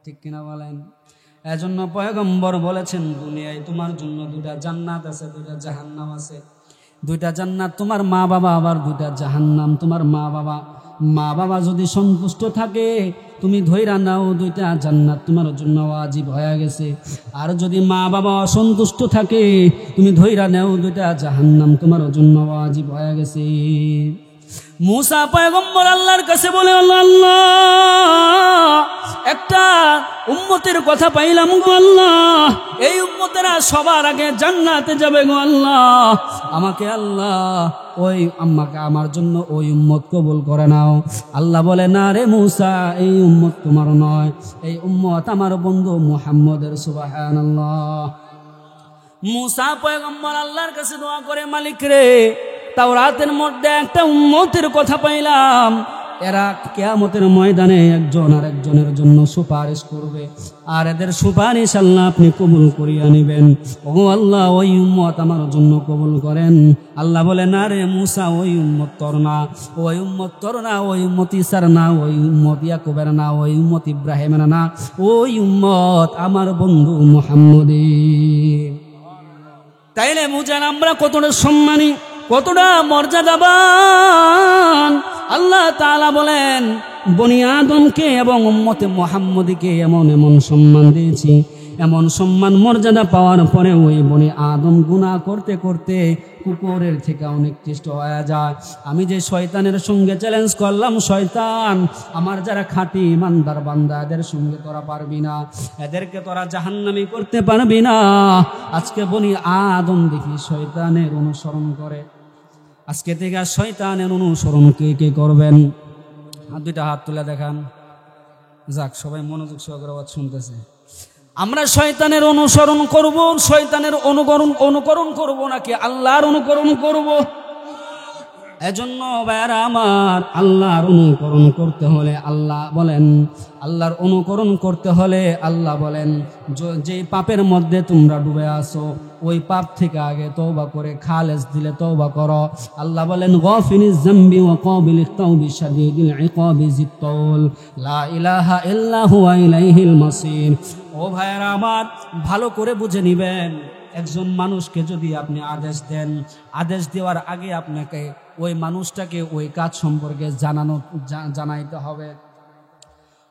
A: ঠিক কিনা বলেন? এজন্য পয়গম্বর বলেছেন, দুনিয়ায় তোমার জন্য দুইটা জান্নাত আছে, দুইটা জাহান্নাম আছে। দুইটা জান্নাত তোমার মা বাবা, আবার দুইটা জাহান্নাম তোমার মা বাবা। মা বাবা যদি সন্তুষ্ট থাকে তুমি ধৈরা নাও, দুইটা জান্নাত তোমার জন্য ওয়াজিব হয়ে গেছে। আর যদি মা বাবা অসন্তুষ্ট থাকে তুমি ধৈরা নাও, দুইটা জাহান্নাম তোমার জন্য ওয়াজিব হয়ে গেছে। মুসা পয়গম্বর আল্লাহর কাছে বলে, আল্লাহ একটা উম্মতের কথা পাইলাম গো আল্লাহ, এই উম্মতেরা সবার আগে জান্নাতে যাবে গো আল্লাহ, আমাকে আল্লাহ ওই আম্মাকে আমার জন্য ওই উম্মত কবুল করে নাও। আল্লাহ বলে, না রে মুসা, এই উম্মত তোমার নয়, এই উম্মত আমার বন্ধু মুহাম্মদের, সুবহানাল্লাহ। মুসা পয়গম্বর আল্লাহর কাছে দোয়া করে, মালিক রে তাওরাতের মধ্যে একটা উম্মতের কথা পাইলাম, এরা কিয়ামতের ময়দানে একজন আরেকজনের জন্য সুপারিশ করবে, আর এদের সুপারিশ আল্লাহ আপনি কবুল করিয়া নেবেন। ও আল্লাহ ওই উম্মত আমার জন্য কবুল করেন। আল্লাহ বলে, না রে মুসা, ওই উম্মত তোর না, ওই উম্মত তোর না, ওই উম্মত ঈসার না, ওই উম্মত ইয়াকুবের না, ওই উম্মত ইব্রাহিমের না, ওই উম্মত আমার বন্ধু মুহাম্মদের। তাইলে বুঝেন আমরা কতটা সম্মানী, কতটা মর্যাদাবান। আল্লাহ তাআলা বলেন, বনি আদমকে এবং উম্মতে মুহাম্মদীকে এমন এমন সম্মান দিয়েছি, এমন সম্মান মর্যাদা পাওয়ার পরে ওই বনি আদম গুনাহ করতে করতে কুকুরের থেকে অনেক নিকৃষ্ট হয়ে যায়। আমি যে শয়তানের সঙ্গে চ্যালেঞ্জ করলাম, শয়তান আমার যারা খাঁটি ইমানদার বান্দা, এদের সঙ্গে তোরা পারবি না, এদেরকে তোরা জাহান্নামী করতে পারবি না। আজকে বনি আদম দেখি শয়তানের অনুসরণ করে। আজকে থেকে শয়তানের অনুসরণ কে কে করবেন? দুইটা হাত তুলে দেখান। যাক, সবাই মনোযোগ সহকারে আওয়াজ শুনতেছে। আমরা শয়তানের অনুসরণ করব, শয়তানের অনুকরণ করব নাকি আল্লাহর অনুকরণ করব? এজন্য ভাইরা আমার, আল্লাহর অনুকরণ করতে হলে আল্লাহ বলেন, আল্লাহর অনুকরণ করতে হলে আল্লাহ বলেন, যে পাপের মধ্যে তোমরা ডুবে আসো ওই পাপ থেকে আগে তওবা করে খালেস দিলে তওবা করো। আল্লাহ বলেন, গাফিরিজ যামবি ওয়া কাবিলিত তাওবি শাদীদুল ইকাবি যিত-তাওল, লা ইলাহা ইল্লা হুয়া ইলাইহিল মাসির। ও ভাইরা আমার, ভালো করে বুঝে নিবেন, একজন মানুষকে যদি আপনি আদেশ দেন, আদেশ দেওয়ার আগে আপনাকে ওই মানুষটাকে ওই কাজ সম্পর্কে জানাইতে হবে।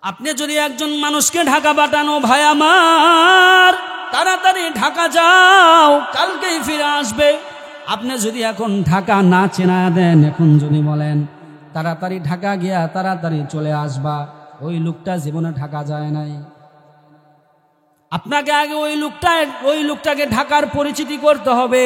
A: আপনি যদি একজন মানুষকে ঢাকা পাঠানো, ভাই আমার তাড়াতাড়ি ঢাকা যাও, কালকেই ফিরে আসবে। আপনি যদি এখন ঢাকা না চেনা দেন, এখন যদি বলেন তাড়াতাড়ি ঢাকা গিয়া তাড়াতাড়ি চলে আসবা, ওই লোকটা জীবনে ঢাকা যায় নাই। আপনাকে আগে ওই লোকটাকে ঢাকার পরিচিতি করতে হবে,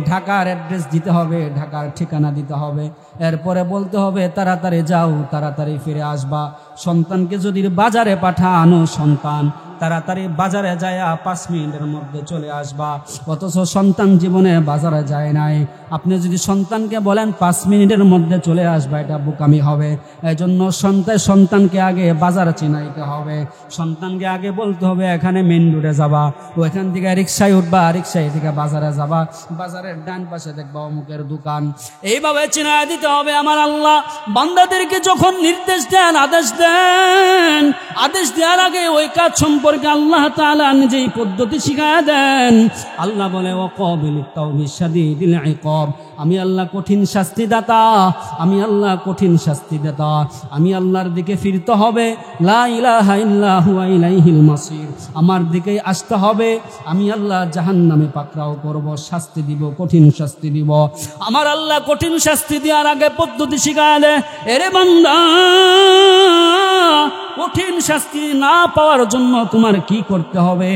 A: ঢাকার অ্যাড্রেস দিতে হবে, ঢাকার ঠিকানা দিতে হবে, এরপরে বলতে হবে তাড়াতাড়ি যাও, তাড়াতাড়ি ফিরে আসবা। সন্তানকে যদি বাজারে পাঠানো, সন্তান তাড়াতাড়ি বাজারে যায় 5 মিনিটের মধ্যে চলে আসবা, অথচ সন্তান জীবনে বাজারে যায় নাই। আপনি যদি সন্তানকে বলেন 5 মিনিটের মধ্যে চলে আসবা, এটা বোকামি হবে। এই জন্য সন্তানকে আগে বাজারে চিনাইতে হবে, সন্তানকে আগে বলতে হবে এখানে মেন রোডে যাবা, ওইখান থেকে রিক্সায় উঠবা, রিক্সায় থেকে বাজারে যাবা, বাজারের ডান পাশে দেখবা অমুকের দোকান। এইভাবে চিনাই দিতে হবে। আমার আল্লাহ বান্দাদেরকে যখন নির্দেশ দেন, আদেশ দেওয়ার আগে ওই কাজ সম্পর্কে আল্লাহ তাআলা নিজেই পদ্ধতি শিখায় দেন। আল্লাহ বলে ওয়াকাবিলত তাওবিশ শাদীদিল ইকাব, আমি আল্লাহ কঠিন শাস্তি দাতা, আমি আল্লাহ কঠিন শাস্তি দাতা। আমি আল্লাহর দিকে ফিরতে হবে, লা ইলাহা ইল্লা হুয়া ইলাইহিল মাসির, আমার দিকেই আসতে হবে। আমি আল্লাহ জাহান্নামে পাকড়াও করব, শাস্তি দিব, কঠিন শাস্তি দিব। আমার আল্লাহ কঠিন শাস্তি দেওয়ার আগে পদ্ধতি শিখায় দেয়, এরে বান্দা কঠিন শাস্তি না পাওয়ার জন্য তোমার কি করতে হবে?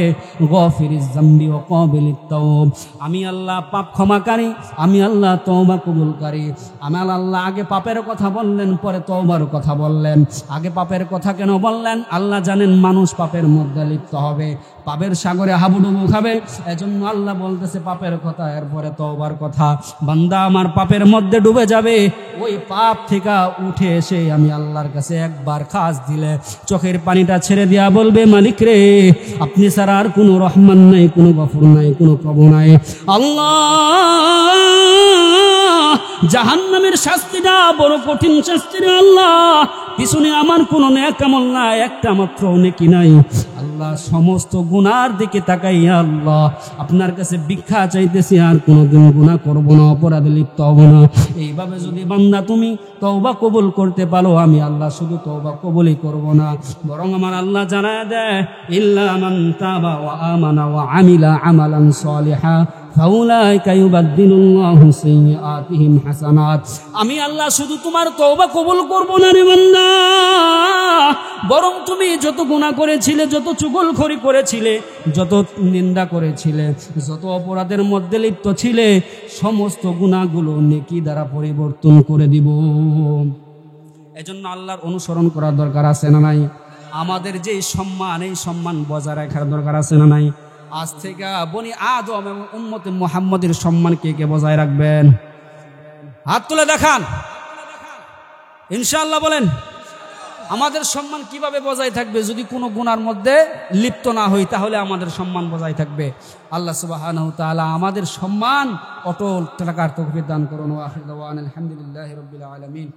A: গফিরিজ যামবি ওয়া কাবিলিত তাওব, আমি আল্লাহ পাপ ক্ষমাকারী, আমি আল্লাহ তওবা কবুলকারী। আমার আল্লাহ আগে পাপের কথা বললেন, পরে তওবার কথা বললেন। আগে পাপের কথা কেন বললেন? আল্লাহ জানেন মানুষ পাপের মধ্যে লিপ্ত হবে, পাপের সাগরে হাবুডুবু খাবে, এজন্য আল্লাহ বলতেছে পাপের কথা, এরপরে তওবার কথা। বান্দা আমার পাপের মধ্যে ডুবে যাবে, ওই পাপ থেকে উঠে এসে আমি আল্লাহর কাছে একবার খাস দিলে চোখের পানিটা ছেড়ে দিয়া বলবে, মালিক রে, আপনি ছাড়া আর কোনো রহমান নাই, কোনো গফুর নাই, কোনো প্রভু নাই। আল্লাহ, জাহান্নামের শাস্তিটা বড় কঠিন শাস্তি রে আল্লাহ, পিছনে আমার কোনো নেক আমল নাই, একটা মাত্র নেকি নাই। আল্লাহ সমস্ত গুনার দিকে তাকাইয়া আল্লাহ আপনার কাছে ভিক্ষা চাইতেছি, আর কোনোদিন গুনাহ করব না, অপরাধে লিপ্ত হব না। এইভাবে যদি বান্দা তুমি তওবা কবুল করতে পারো, আমি আল্লাহ শুধু তওবা কবুলই করব না, বরং আমার আল্লাহ জানায় দেয়, ইল্লা মান তাবা ওয়া আমানা ওয়া আমিলা আমালান সালিহা ফাউলাইকা ইউবাদদিলুল্লাহু সাইয়্যাতিহিম হাসানাত। আমি আল্লাহ শুধু তোমার তওবা কবুল করব না রে বান্দা, বরং তুমি যত গুনাহ করেছিলে, যত চুগলখড়ি করেছিলে, যত নিন্দা করেছিলে, যত অপরাধের মধ্যে লিপ্ত ছিলে, সমস্ত গুনাহগুলো নেকি দ্বারা পরিবর্তন করে দিব। এজন্য আল্লাহর অনুসরণ করার দরকার আছে না নাই? আমাদের যে সম্মান, এই সম্মান বজায় রাখার দরকার আছে না নাই? আজ থেকে বনি আদম এবং উম্মতে মুহাম্মাদের সম্মান কে কে বজায় রাখবেন? হাত তুলে দেখান, ইনশাআল্লাহ বলেন। আমাদের সম্মান কিভাবে বজায় থাকবে? যদি কোনো গুনার মধ্যে লিপ্ত না হই, তাহলে আমাদের সম্মান বজায় থাকবে। আল্লাহ সুবহানাহু ওয়া তাআলা আমাদের সম্মান অটল রাখার তৌফিক দান করুন। ওয়া আখিরু দাওয়ানা আলহামদুলিল্লাহি রাব্বিল আলামিন।